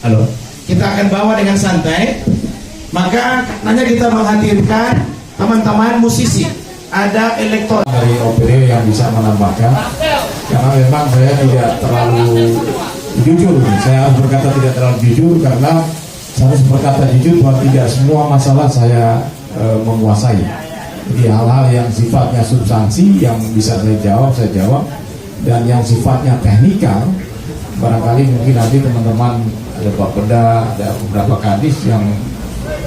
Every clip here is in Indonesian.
Halo. Kita akan bawa dengan santai. Maka hanya kita menghadirkan teman-teman musisi. Ada elektronik dari OPD yang bisa menambahkan. Karena memang saya tidak terlalu jujur. Saya harus berkata tidak terlalu jujur karena saya harus berkata jujur bahwa tidak semua masalah saya menguasai. Jadi hal-hal yang sifatnya substansi yang bisa saya jawab, dan yang sifatnya teknikal barangkali mungkin nanti teman-teman ada Pak Peda, ada beberapa kadis yang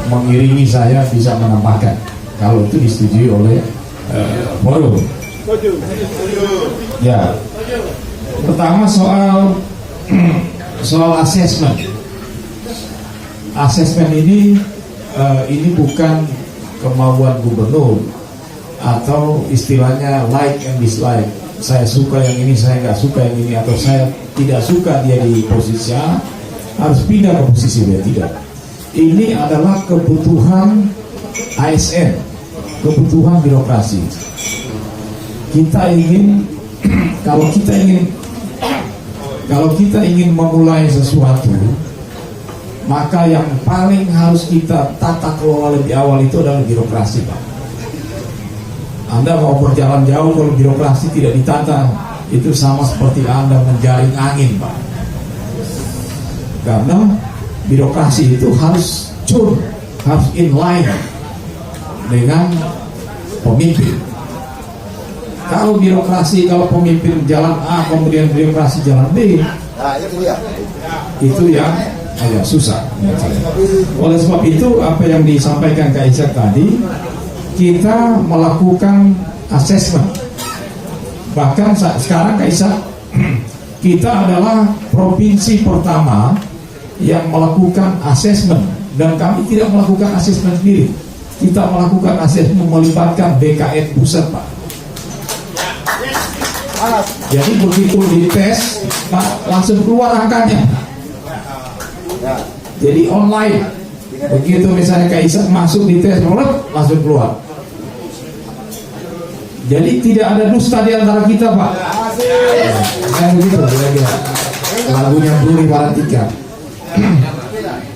mengiringi saya bisa menambahkan kalau itu disetujui oleh forum. Ya, pertama soal asesmen ini bukan kemauan gubernur atau istilahnya like and dislike. Saya suka yang ini, saya nggak suka yang ini, atau saya tidak suka dia di posisi A harus pindah ke posisi B. Tidak. Ini adalah kebutuhan ASN, kebutuhan birokrasi. Kita ingin kalau kita ingin memulai sesuatu, maka yang paling harus kita tata kelola lebih awal itu adalah birokrasi, Pak. Anda mau berjalan jauh kalau birokrasi tidak ditata, itu sama seperti Anda menjaring angin, Pak. Karena birokrasi itu harus inline dengan pemimpin. Kalau pemimpin jalan A kemudian birokrasi jalan B, itu yang agak susah. Oleh sebab itu apa yang disampaikan Kak Ishak tadi, kita melakukan asesmen. Bahkan sekarang Kak Ishak, kita adalah provinsi pertama yang melakukan asesmen, dan kami tidak melakukan asesmen sendiri. Kita melakukan asesmen melibatkan BKN pusat, Pak. Jadi begitu dites, Pak, langsung keluar angkanya. Jadi online. Begitu misalnya Kak Ishak masuk di tes, langsung keluar. Jadi tidak ada dusta di antara kita, Pak. Kayak begitu, kira-kira. Lagunya Bruri Paratika.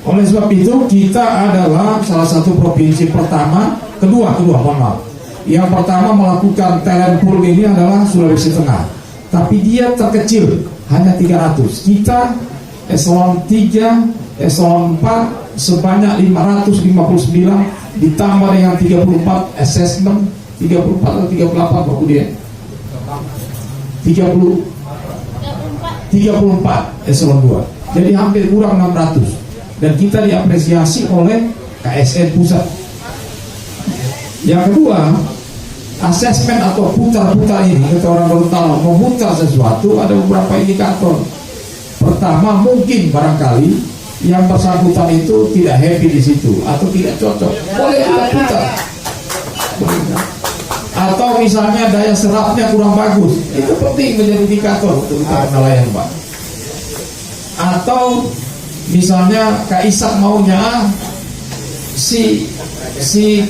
Oleh sebab itu kita adalah salah satu provinsi pertama, kedua, mohon maaf. Yang pertama melakukan talent pool ini adalah Sulawesi Tengah. Tapi dia terkecil, hanya 300. Kita eselon 3, eselon 4 sebanyak 559 ditambah dengan 34 assessment, 34 atau 38 Pak Budian? 34 eselon 2. Jadi hampir kurang 600. Dan kita diapresiasi oleh KSN pusat. Yang kedua, asesmen atau putar-putar ini, kata orang Gorontalo, memutar sesuatu ada beberapa indikator. Pertama, mungkin barangkali yang bersangkutan itu tidak happy di situ atau tidak cocok, boleh kita putar. Atau misalnya daya serapnya kurang bagus, itu penting menjadi indikator untuk kita penilaian, Pak. Atau misalnya Kak Ishak maunya A, si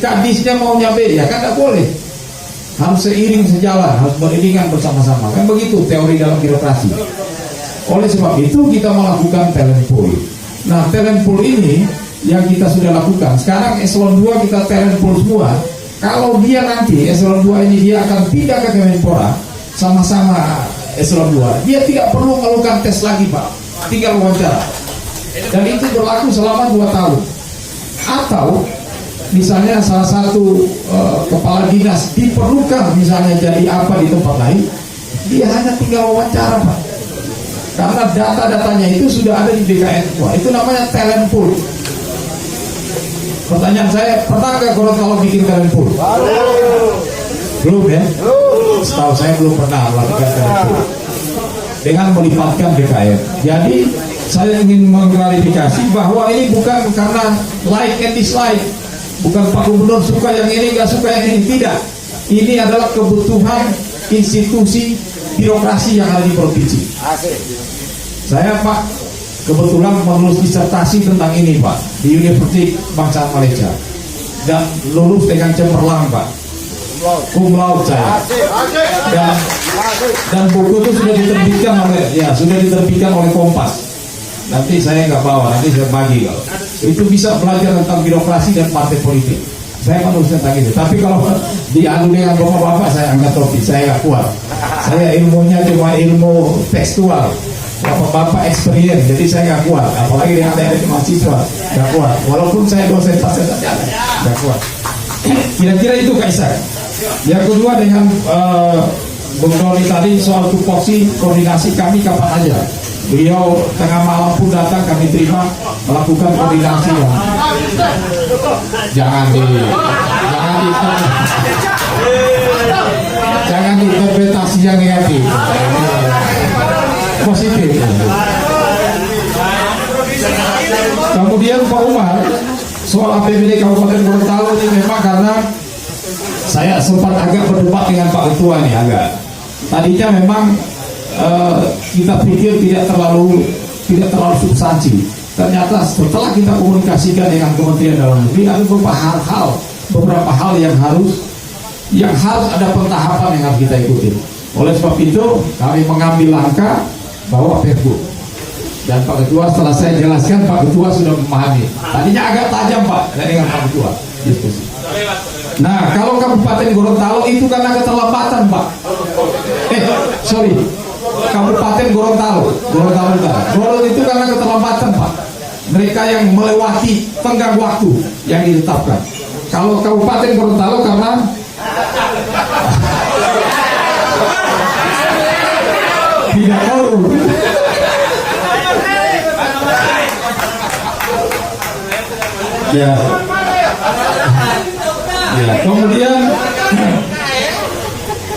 kadisnya maunya B, ya kan tidak boleh. Harus seiring sejalan, harus beriringan bersama-sama. Kan begitu teori dalam birokrasi. Oleh sebab itu kita melakukan talent pool. Nah, talent pool ini yang kita sudah lakukan. Sekarang eselon 2 kita talent pool semua. Kalau dia nanti eselon 2 ini dia akan pindah ke Kemenpora sama-sama eselon 2, dia tidak perlu melakukan tes lagi, Pak. Tinggal wawancara. Dan itu berlaku selama 2 tahun. Atau misalnya salah satu kepala dinas diperlukan misalnya jadi apa di tempat lain, dia hanya tinggal wawancara, Pak. Karena data-datanya itu sudah ada di BKN. Wah, itu namanya talent pool. Pertanyaan saya, pernah nggak Gorontalo bikin talent pool? Belum ya? Setahu saya belum pernah melakukan talent pool dengan melibatkan BKN. Jadi saya ingin mengklarifikasi bahwa ini bukan karena like and dislike. Bukan Pak Gubernur suka yang ini, nggak suka yang ini. Tidak. Ini adalah kebutuhan institusi birokrasi yang ada di provinsi. Saya, Pak, kebetulan menulis disertasi tentang ini, Pak, di Universitas Bangsa Malaysia, dan lulus dengan cemerlang, Pak, cum laude saya. Dan buku itu sudah diterbitkan oleh Kompas. Nanti saya nggak bawa, nanti saya bagi kalau. Itu bisa belajar tentang birokrasi dan partai politik. Saya manusia tentang itu. Tapi kalau diadu dengan bapak-bapak, saya angkat topi, saya nggak kuat. Saya ilmunya cuma ilmu tekstual. Bapak-bapak experience, jadi saya nggak kuat. Apalagi dengan adik-adik mahasiswa, nggak kuat. Walaupun saya dosen pasca sarjana, nggak kuat. Kira-kira itu Kaisar. Yang kedua dengan Bung Doni tadi soal tupoksi koordinasi kami kapan aja. Beliau tengah malam pun datang, kami terima melakukan koordinasi ya. Jangan diinterpretasi yang negatif, positif. Kemudian Pak Umar soal APBD Kabupaten Gorontalo ini memang karena saya sempat agak berdebat dengan Pak Ketua nih agak. Tadinya memang kita pikir tidak terlalu substansi. Ternyata setelah kita komunikasikan dengan Kementerian Dalam Negeri ada beberapa hal yang harus ada pentahapan yang harus kita ikuti. Oleh sebab itu kami mengambil langkah bahwa Perpu. Dan Pak Ketua setelah saya jelaskan, Pak Ketua sudah memahami. Tadinya agak tajam Pak dengan Pak Ketua diskusi. Nah, kalau Kabupaten Gorontalo itu karena keterlambatan Pak. Kabupaten Gorontalo itu karena keterlambatan Pak. Mereka yang melewati tenggang waktu yang ditetapkan. Kalau Kabupaten Gorontalo karena tidak korup. Ya. Kemudian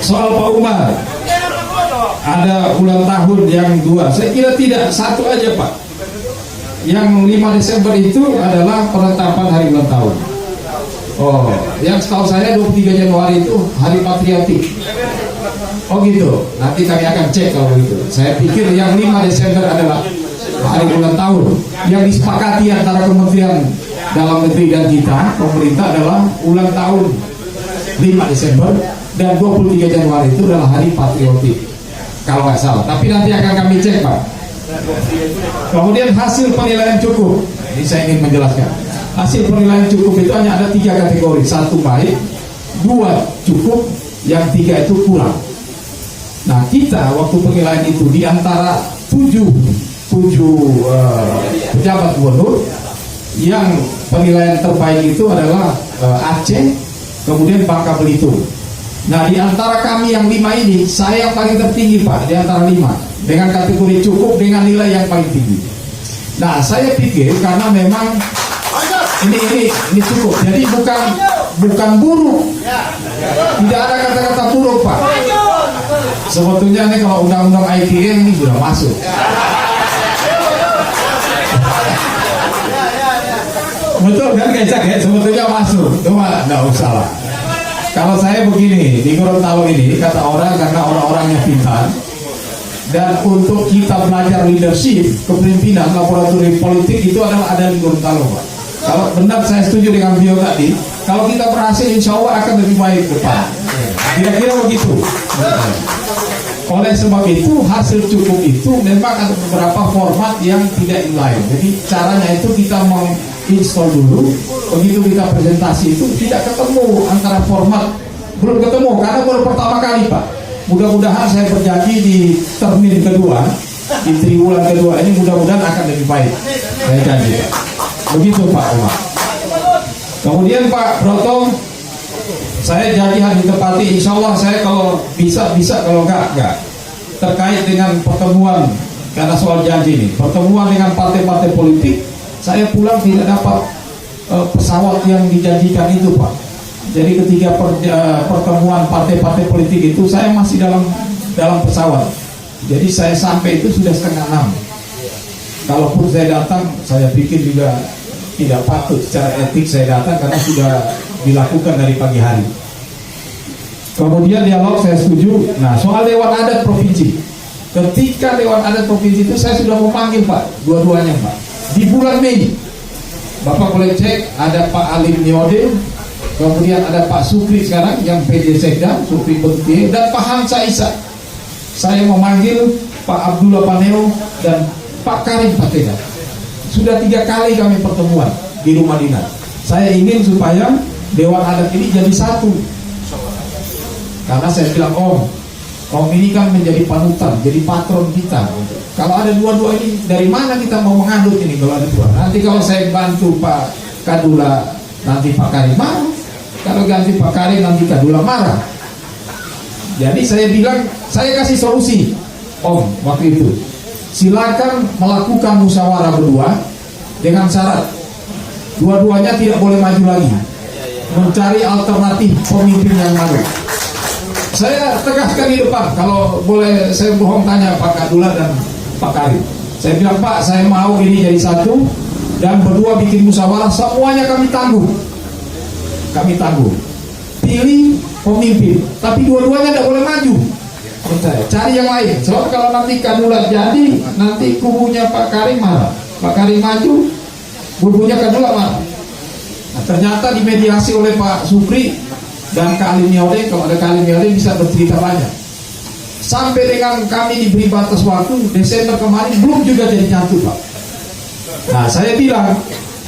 soal Pak Umar ada ulang tahun yang 2. Saya kira tidak, satu aja Pak. Yang 5 Desember itu adalah penetapan hari ulang tahun. Oh, yang setahu saya 23 Januari itu hari patriotik. Oh gitu. Nanti kami akan cek kalau begitu. Saya pikir yang 5 Desember adalah hari ulang tahun yang disepakati antara Kementerian Dalam Negeri dan kita, pemerintah, adalah ulang tahun 5 Desember dan 23 Januari itu adalah hari patriotik kalau nggak salah, tapi nanti akan kami cek Pak. Kemudian hasil penilaian cukup, ini saya ingin menjelaskan. Hasil penilaian cukup itu hanya ada 3 kategori, 1 baik, 2 cukup, yang 3 itu kurang. Nah kita waktu penilaian itu di antara 7 pejabat gubernur, yang penilaian terbaik itu adalah Aceh, kemudian Bangka Belitung. Nah di antara kami yang 5 ini, saya yang paling tertinggi Pak di antara 5 dengan kategori cukup dengan nilai yang paling tinggi. Nah saya pikir karena memang ini cukup, jadi bukan buruk, tidak ada kata-kata buruk Pak. Sebetulnya nih kalau undang-undang ITE ini sudah masuk. Betul kan kayak sebetulnya masuk, cuma nggak usah lah. Kalau saya begini, di Gorontalo ini kata orang karena orang-orangnya pintar, dan untuk kita belajar leadership, kepemimpinan, laboratorium politik itu adalah ada di Gorontalo Pak. Kalau benar saya setuju dengan beliau tadi, kalau kita berhasil insya Allah akan lebih baik depan. Kira-kira begitu. Oleh sebab itu hasil cukup itu memang ada beberapa format yang tidak inline. Jadi caranya itu kita menginstall dulu, begitu kita presentasi itu tidak ketemu antara format, belum ketemu karena baru pertama kali Pak. Mudah-mudahan saya berjanji di termin kedua, di triwulan kedua ini mudah-mudahan akan lebih baik. Saya janji Pak. Begitu Pak Umar. Kemudian Pak Broto, saya janji hari ditepati, insya Allah saya kalau bisa, kalau enggak. Terkait dengan pertemuan, karena soal janji ini, pertemuan dengan partai-partai politik, saya pulang tidak dapat pesawat yang dijanjikan itu Pak. Jadi ketika pertemuan partai-partai politik itu, saya masih dalam pesawat. Jadi saya sampai itu sudah 5:30. Kalaupun saya datang, saya pikir juga tidak patut secara etik saya datang karena sudah dilakukan dari pagi hari. Kemudian dialog saya setuju. Nah soal Dewan Adat Provinsi, ketika Dewan Adat Provinsi itu saya sudah memanggil Pak, dua-duanya Pak, di bulan Mei. Bapak boleh cek, ada Pak Alim Niode, kemudian ada Pak Sukri sekarang yang PD Sekda, Sukri Bentie, dan Pak Hamsa Isa. Saya memanggil Pak Abdullah Paneo dan Pak Karim Fatega. Sudah 3 kali kami pertemuan di rumah dinas. Saya ingin supaya Dewan Adat ini jadi satu. Karena saya bilang, Om ini kan menjadi panutan, jadi patron kita. Kalau ada dua-dua ini, dari mana kita mau mengadut ini kalau ada dua? Nanti kalau saya bantu Pak Kadula, nanti Pak Karim marah. Kalau ganti Pak Karim, nanti Kadula marah. Jadi saya bilang, saya kasih solusi, Om, waktu itu. Silakan melakukan musyawarah berdua dengan syarat dua-duanya tidak boleh maju lagi, mencari alternatif pemimpin yang baru. Saya tegaskan di depan, kalau boleh saya bohong tanya Pak Kadula dan Pak Karim. Saya bilang, Pak, saya mau ini jadi satu dan berdua bikin musyawarah, semuanya kami tangguh. Kami tangguh. Pilih pemimpin, tapi dua-duanya tidak boleh maju. Cari yang lain. Soalnya kalau nanti Kadula jadi, nanti kubunya Pak Karim marah. Pak Karim maju, kubunya Kadula marah. Nah, ternyata dimediasi oleh Pak Supri dan Kak Alim Yaude. Kalau ada Kak Alim Yaude bisa bercerita banyak. Sampai dengan kami diberi batas waktu Desember kemarin belum juga jadi nyatu, Pak. Nah, saya bilang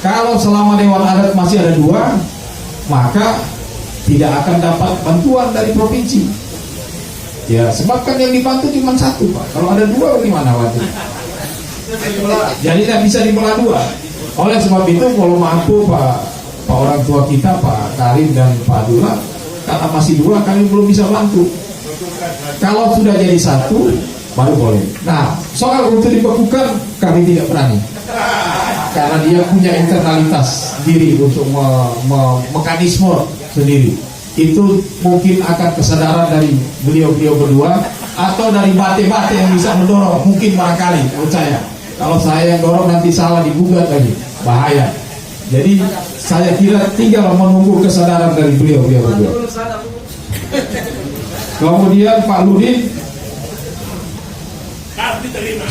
kalau selama Dewan Adat masih ada 2, maka tidak akan dapat bantuan dari provinsi. Ya, sebab kan yang dibantu cuma 1, Pak. Kalau ada 2 gimana waktu? Jadi tidak bisa dibelah 2. Oleh sebab itu, kalau mampu Pak orang tua kita, Pak Karim dan Pak Abdullah, karena masih 2 kami belum bisa bantu. Kalau sudah jadi 1 baru boleh. Nah, soal untuk dibekukan kami tidak berani, karena dia punya internalitas diri untuk mekanisme sendiri. Itu mungkin akan kesadaran dari beliau-beliau berdua atau dari bate-bate yang bisa mendorong, mungkin barangkali menurut saya. Kalau saya yang dorong nanti salah digugat lagi, bahaya. Jadi saya kira tinggal menunggu kesadaran dari beliau-beliau berdua. Kemudian Pak Ludin,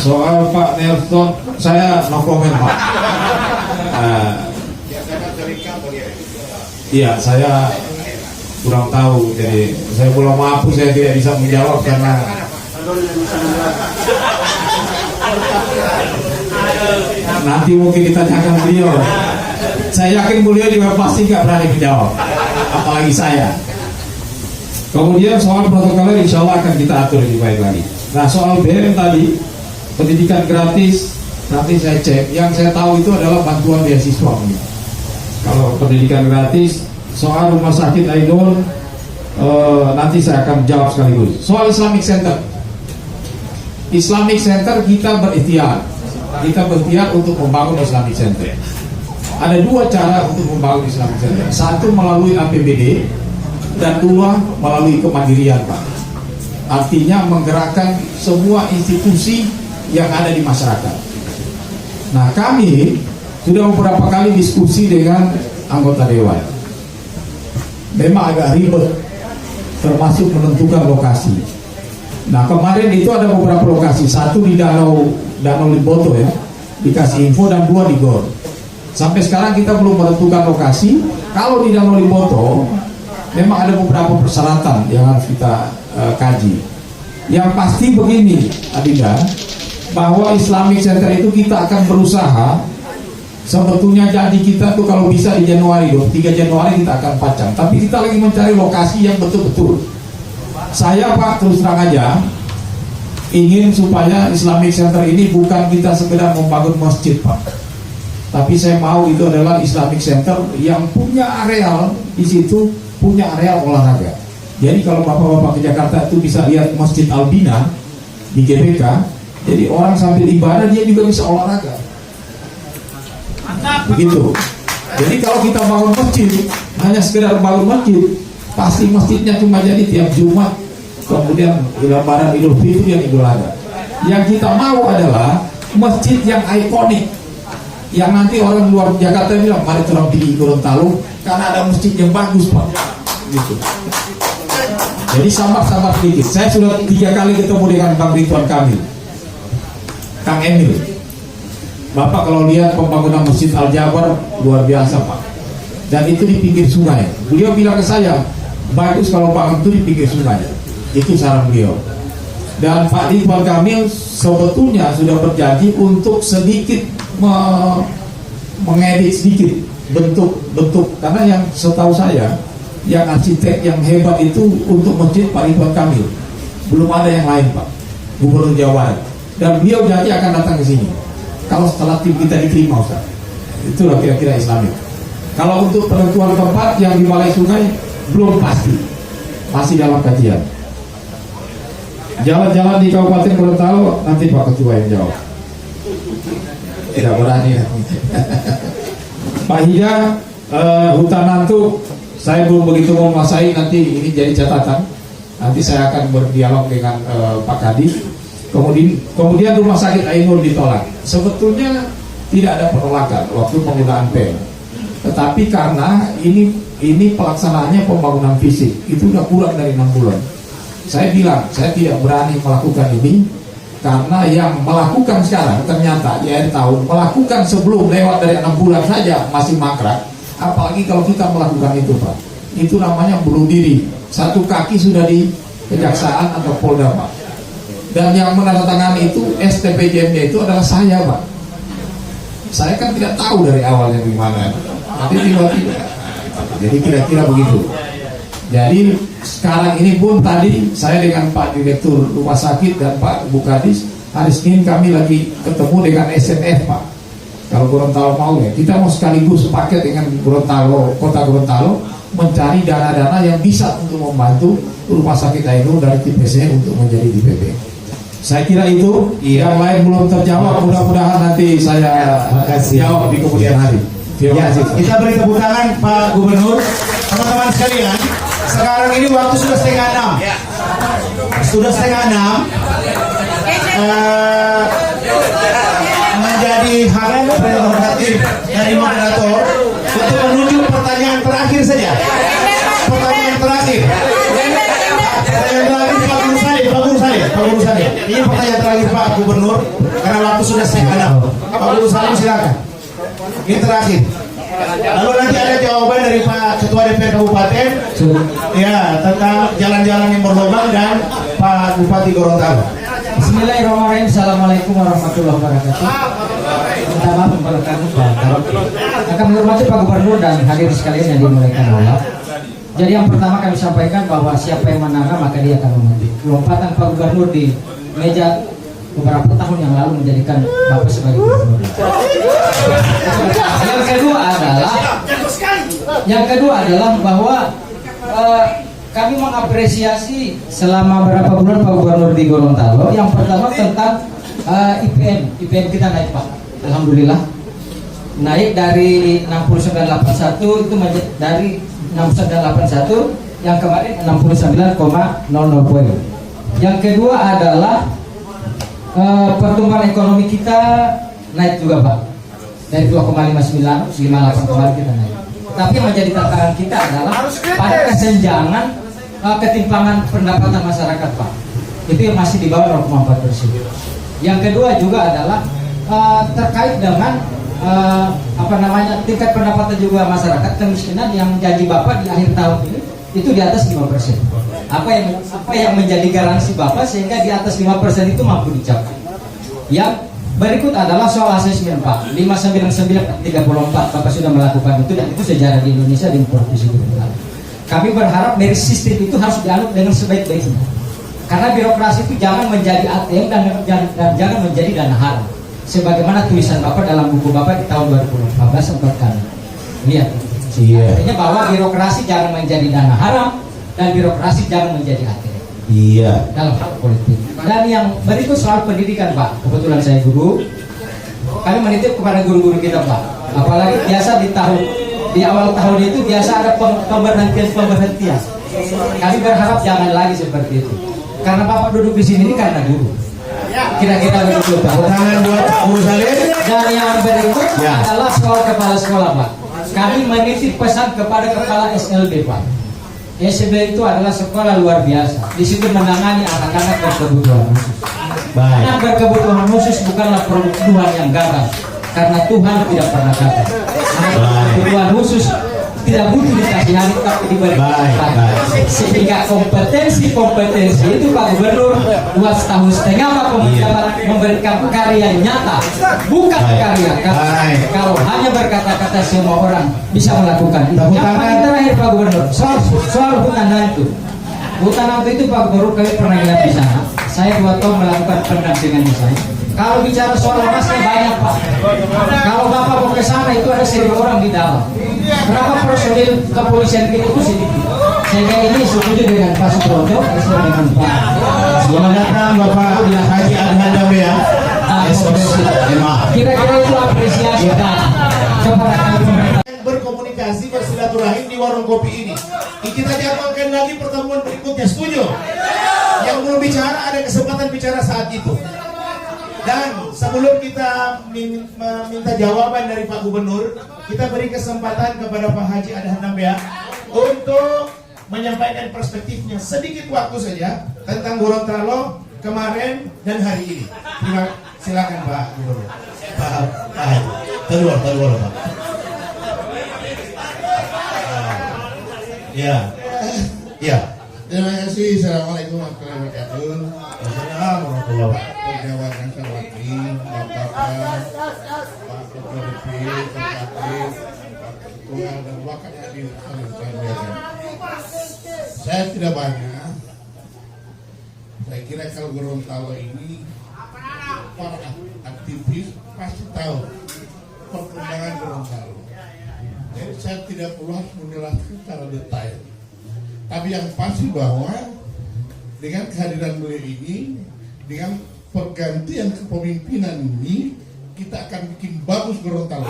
soal Pak Nelson, saya no comment, Pak. Iya, saya kurang tahu, jadi saya belum mampu, saya tidak bisa menjawab karena nanti mungkin ditanyakan beliau. Saya yakin beliau juga pasti nggak berani menjawab, apalagi saya. Kemudian soal protokoler insya Allah akan kita atur lebih baik lagi. Nah, soal BM tadi, pendidikan gratis, nanti saya cek. Yang saya tahu itu adalah bantuan beasiswa. Kalau pendidikan gratis, soal rumah sakit Ainul, nanti saya akan jawab sekaligus. Soal Islamic Center, Islamic Center kita berikhtiar untuk membangun Islamic Center. Ada 2 cara untuk membangun Islamic Center. 1 melalui APBD dan 2 melalui kemandirian, Pak. Artinya menggerakkan semua institusi yang ada di masyarakat. Nah, kami sudah beberapa kali diskusi dengan anggota dewan. Memang agak ribet, termasuk menentukan lokasi. Nah, kemarin itu ada beberapa lokasi, 1 di Danau Limboto ya, dikasih info, dan 2 di Gor. Sampai sekarang kita belum menentukan lokasi. Kalau di Danau Limboto memang ada beberapa persyaratan yang harus kita kaji. Yang pasti begini, Adinda, bahwa Islamic Center itu kita akan berusaha, sebetulnya janji kita tuh kalau bisa di Januari, 23 Januari kita akan pacang. Tapi kita lagi mencari lokasi yang betul-betul. Saya, Pak, terus terang aja ingin supaya Islamic Center ini bukan kita sekedar membangun masjid, Pak. Tapi saya mau itu adalah Islamic Center yang punya areal di situ, punya areal olahraga. Jadi kalau bapak-bapak ke Jakarta itu bisa lihat Masjid Albina di GBK. Jadi orang sambil ibadah dia juga bisa olahraga. Begitu. Jadi kalau kita bangun masjid, hanya sekedar bangun masjid, pasti masjidnya cuma jadi tiap Jumat, kemudian Lebaran, Idul Fitri, yang Idul Adha. Yang kita mau adalah masjid yang ikonik, yang nanti orang luar Jakarta bilang, mari tolong di Gorontalo karena ada masjid yang bagus, Pak. Gitu. Jadi sabar-sabar sedikit. Saya sudah 3 kali ketemu dengan Bang Ridwan Kamil, Kang Emil. Bapak kalau lihat pembangunan Masjid Al Jabar luar biasa, Pak. Dan itu di pinggir sungai. Beliau bilang ke saya, bagus kalau bangun itu di pinggir sungai. Itu saran beliau. Dan Pak Ridwan Kamil sebetulnya sudah berjanji untuk sedikit mengedit sedikit bentuk, karena yang setahu saya yang arsitek yang hebat itu untuk masjid Pak Ridwan Kamil, belum ada yang lain Pak, Gubernur Jawa Barat. Dan beliau janji akan datang ke sini kalau setelah tim kita diterima Ustaz. Itulah kira-kira Islami. Kalau untuk penentuan tempat yang di Balai Sungai belum pasti, masih dalam kajian. Jalan-jalan di Kabupaten Gorontalo nanti Pak Ketua yang jawab. Tidak berani. Pak Hida, hutan nantu saya belum begitu menguasai, nanti ini jadi catatan. Nanti saya akan berdialog dengan Pak Kadis. Kemudian rumah sakit Ainul ditolak. Sebetulnya tidak ada penolakan waktu penggunaan PEM, tetapi karena ini pelaksanaannya pembangunan fisik itu udah kurang dari 6 bulan. Saya bilang saya tidak berani melakukan ini karena yang melakukan sekarang ternyata di akhir tahun melakukan sebelum lewat dari 6 bulan saja masih mangkrak, apalagi kalau kita melakukan itu Pak. Itu namanya bunuh diri. Satu kaki sudah di kejaksaan atau Polda Pak. Dan yang menandatangani itu STPJM-nya itu adalah saya Pak. Saya kan tidak tahu dari awalnya gimana. Nanti tiba-tiba. Jadi kira-kira begitu. Jadi sekarang ini pun tadi saya dengan Pak Direktur Rumah Sakit dan Pak Bukadis hari Senin kami lagi ketemu dengan SNF Pak. Kalau Gorontalo mau ya, kita mau sekaligus sepaket dengan Gorontalo, Kota Gorontalo mencari dana-dana yang bisa untuk membantu Rumah Sakit Ainul dari TPC untuk menjadi DPP. Saya kira itu, yang lain belum terjawab. Mudah-mudahan nanti saya jawab di kemudian hari. Terima kasih. Kita beri tepuk tangan Pak Gubernur. Teman-teman sekalian, sekarang ini waktu sudah 5:30. Sudah 5:30. Menjadi hak prerogatif dari moderator untuk menunjuk pertanyaan terakhir saja. Pertanyaan terakhir. Pak Guru Salim. Ini pertanyaan terakhir Pak Gubernur, karena waktu sudah 5:30. Pak Guru Salim silakan. Ini terakhir. Lalu nanti ada jawaban dari Pak Ketua DPR Kabupaten, ya, tentang jalan-jalan yang berlubang dan Pak Bupati Gorontalo. Bismillahirrahmanirrahim. Assalamualaikum warahmatullahi wabarakatuh. Minta maaf memperkenalkan akan menghormati Pak Gubernur dan hadirin sekalian yang dimuliakan Allah. Jadi yang pertama kami sampaikan bahwa siapa yang menanam maka dia akan memetik. Lompatan Pak Gubernur di meja beberapa tahun yang lalu menjadikan Bapak sebagai gubernur. Yang kedua adalah bahwa kami mengapresiasi selama berapa bulan Pak Gubernur di Gorontalo. Yang pertama tentang IPN kita naik Pak. Alhamdulillah naik dari 6981 itu dari 6981 yang kemarin 69,00 poin. Yang kedua adalah pertumbuhan ekonomi kita naik juga Pak, dari 2,59 58 kemarin kita naik. Tapi yang menjadi tantangan kita adalah pada kesenjangan ketimpangan pendapatan masyarakat Pak, itu yang masih di bawah 0,4%. Yang kedua juga adalah terkait dengan tingkat pendapatan juga masyarakat, kemiskinan yang janji Bapak di akhir tahun ini itu di atas 5%. Apa yang menjadi garansi Bapak sehingga di atas 5% itu mampu dicapai? Yang berikut adalah soal asesmen Pak. 599/34 Bapak sudah melakukan itu dan itu sejarah di Indonesia di provinsi Gorontalo. Kami berharap dari sistem itu harus dianut dengan sebaik-baiknya. Karena birokrasi itu jangan menjadi ATM dan jangan menjadi dana haram. Sebagaimana tulisan Bapak dalam buku Bapak di tahun 2014 4 kali. Lihat. Artinya bahwa birokrasi jangan menjadi dana haram dan birokrasi jangan menjadi ATM. Iya. Dalam hal politik. Dan yang berikut soal pendidikan Pak. Kebetulan saya guru. Kami menitip kepada guru-guru kita Pak. Apalagi biasa di awal tahun itu biasa ada pemberhentian. Kami berharap jangan lagi seperti itu. Karena Bapak duduk di sini ini karena guru. Kira-kira begitu Pak. Tangan buat Guru Salim. Dan yang berikut adalah soal kepala sekolah Pak. Kami menitip pesan kepada kepala SLB Pak. SLB itu adalah sekolah luar biasa. Di situ menangani anak-anak berkebutuhan khusus. Anak berkebutuhan khusus bukanlah produk Tuhan yang gagal, karena Tuhan tidak pernah gagal. Anak berkebutuhan khusus tidak butuh dikasihani tapi diberi kesempatan. Sehingga kompetensi itu Pak Gubernur 2,5 tahun Pak menjabat memberikan karya nyata, bukan karya kata. Kalau hanya berkata-kata semua orang bisa melakukan. Yang paling terakhir Pak Gubernur, soal hutan hantu. Hutan hantu itu Pak Gubernur kami pernah lihat di sana. Saya 2 tahun melakukan pendampingan di sana. Kalau bicara soal ormasnya banyak Pak. Kalau Bapak mau ke sana itu ada 1.000 orang di dalam. Berapa personil kepolisian kita itu sedikit. Sehingga ini setuju dengan Pak Suprojo, dengan Pak. Selamat datang Bapak Haji Adhan Dambea. Kira-kira itu apresiasi kepada kami pemerintah. Berkomunikasi, bersilaturahim di warung kopi ini. Kita jadwalkan lagi pertemuan berikutnya, setuju? Yang belum bicara ada kesempatan bicara saat itu. Dan sebelum kita meminta jawaban dari Pak Gubernur, kita beri kesempatan kepada Pak Haji Adhan Dambea untuk menyampaikan perspektifnya sedikit waktu saja tentang Gorontalo kemarin dan hari ini. Silakan Pak Gubernur. Pak Haji, keluar Pak. Ya. Terima kasih. Assalamualaikum warahmatullahi wabarakatuh. Assalamualaikum warahmatullahi Dewan Nasawati, Bapak Pak Ketua DPD, Pak Ketua dan Wakil Hadir saya tidak banyak. Saya kira kalau Gorontalo ini para aktivis pasti tahu perkembangan Gorontalo. Jadi saya tidak perlu harus menjelaskan secara detail. Tapi yang pasti bahwa dengan kehadiran beliau ini, dengan pergantian kepemimpinan ini, kita akan bikin bagus Gorontalo.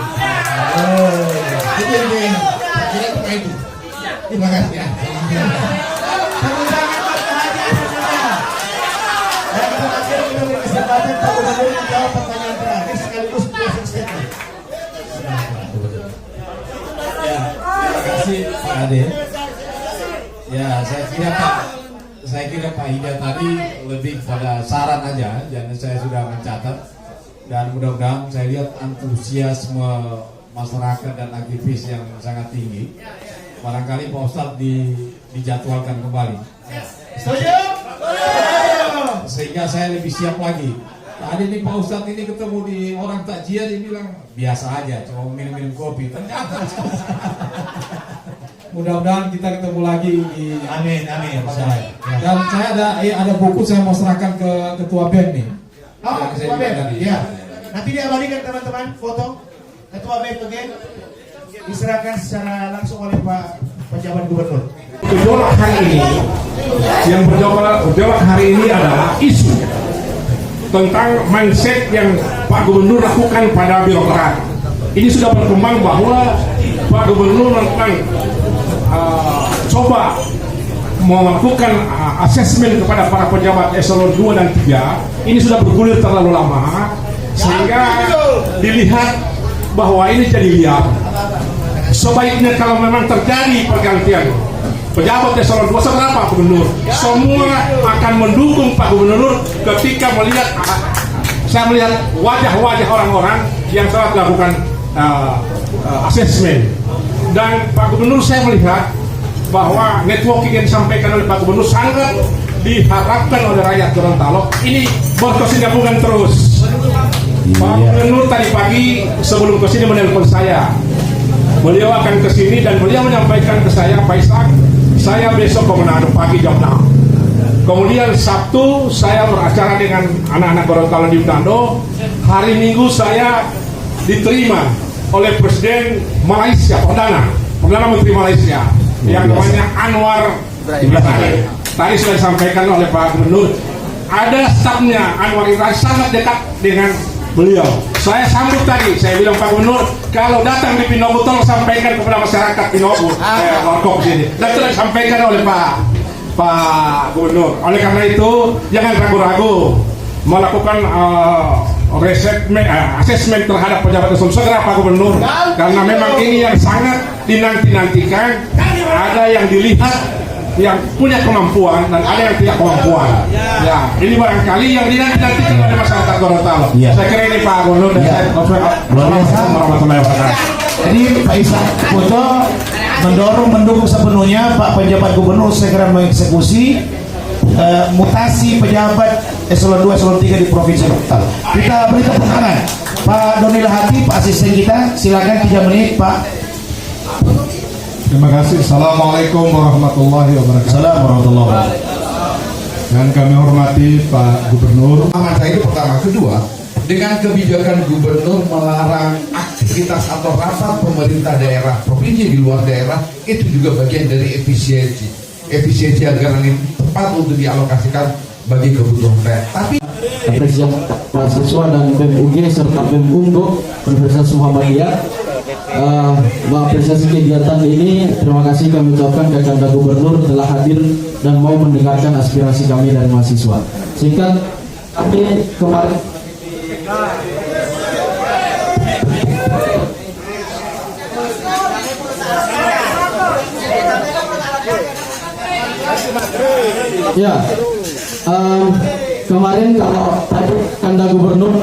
Itu yang saya kira cuma itu. Terima kasih. Tepuk tangan Pak Haji Adhan Dambea. Dan terakhir kita beri kesempatan Pak Gubernur menjawab pertanyaan terakhir sekaligus closing statement. Ya, terima kasih Pak Ade. Ya, saya kira Pak Ida tadi lebih pada saran aja, dan saya sudah mencatat. Dan mudah-mudahan saya lihat antusiasme masyarakat dan aktivis yang sangat tinggi. Barangkali Pak Ustadz dijadwalkan kembali. Setuju? Sehingga saya lebih siap lagi. Tadi nih Pak Ustadz ini ketemu di orang takjiah, dia bilang biasa aja, cuma minum-minum kopi. Ternyata mudah-mudahan kita ketemu lagi di Amin. Dan saya ada buku saya mau serahkan ke ketua BEM nih. Oh, Yang saya Ketua BEM. bilang tadi. Ya. Nanti diabadikan teman-teman foto Ketua BEM again diserahkan secara langsung oleh Pak Pejabat Gubernur. Gejolak hari ini, yang bergejolak hari ini adalah isu tentang mindset yang Pak Gubernur lakukan pada birokrat. Ini sudah berkembang bahwa Pak Gubernur coba melakukan asesmen kepada para pejabat eselon 2 dan 3. Ini sudah bergulir terlalu lama sehingga dilihat bahwa ini jadi liar. Sebaiknya kalau memang terjadi pergantian pejabat eselon 2 seberapa Gubernur, semua akan mendukung Pak Gubernur ketika saya melihat wajah-wajah orang-orang yang telah melakukan asesmen. Dan Pak Gubernur saya melihat bahwa networking yang disampaikan oleh Pak Gubernur sangat diharapkan oleh rakyat Gorontalo ini berkesinambungan terus. Pak Gubernur tadi pagi sebelum kesini menelpon saya. Beliau akan ke sini dan beliau menyampaikan ke saya, Pak Ishak, saya besok ke Manado pagi jam 6. Kemudian Sabtu saya beracara dengan anak-anak Gorontalo di Manado. Hari Minggu saya diterima oleh Presiden Malaysia, Perdana Menteri Malaysia yang namanya Anwar Ibrahim. Tadi sudah disampaikan oleh Pak Gubernur, ada stafnya Anwar Ibrahim sangat dekat dengan beliau. Saya sambut tadi, saya bilang Pak Gubernur, kalau datang di Pinobu tolong sampaikan kepada masyarakat Pinobu, Warkop sini. Dan sudah disampaikan oleh Pak Gubernur. Oleh karena itu, jangan ragu-ragu melakukan asesmen terhadap pejabat eselon segera Pak Gubernur, karena memang ini yang sangat dinanti-nantikan. Ada yang dilihat yang punya kemampuan dan ada yang tidak kemampuan. Ya, ini barangkali yang dinanti-nantikan oleh masyarakat Gorontalo. Saya kira ini Pak Gubernur dan saya luar biasa. warahmatullahi wabarakatuh. Jadi Pak Ishak foto mendukung sepenuhnya Pak penjabat gubernur segera mengeksekusi mutasi pejabat eselon 2 eselon 3 di Provinsi Gorontalo. Kita beri tepuk tangan Pak Donil Hati, Pak asisten kita, silakan 3 menit Pak. Terima kasih. Assalamualaikum warahmatullahi wabarakatuh. Assalamualaikum warahmatullahi wabarakatuh. Dan kami hormati Pak Gubernur. Saya itu pertama. Kedua, dengan kebijakan gubernur melarang aktivitas atau rapat pemerintah daerah, provinsi di luar daerah, itu juga bagian dari efisiensi anggaran yang tepat untuk dialokasikan bagi kebutuhan daerah. Tapi Presiden mahasiswa dan BEM-UG serta BEM Unggul Universitas Muhammadiyah mengapresiasi kegiatan ini. Terima kasih kami ucapkan ke Kanda Gubernur telah hadir dan mau mendengarkan aspirasi kami dari mahasiswa. Singkat, kami kemarin kemarin kalau tadi Kanda Gubernur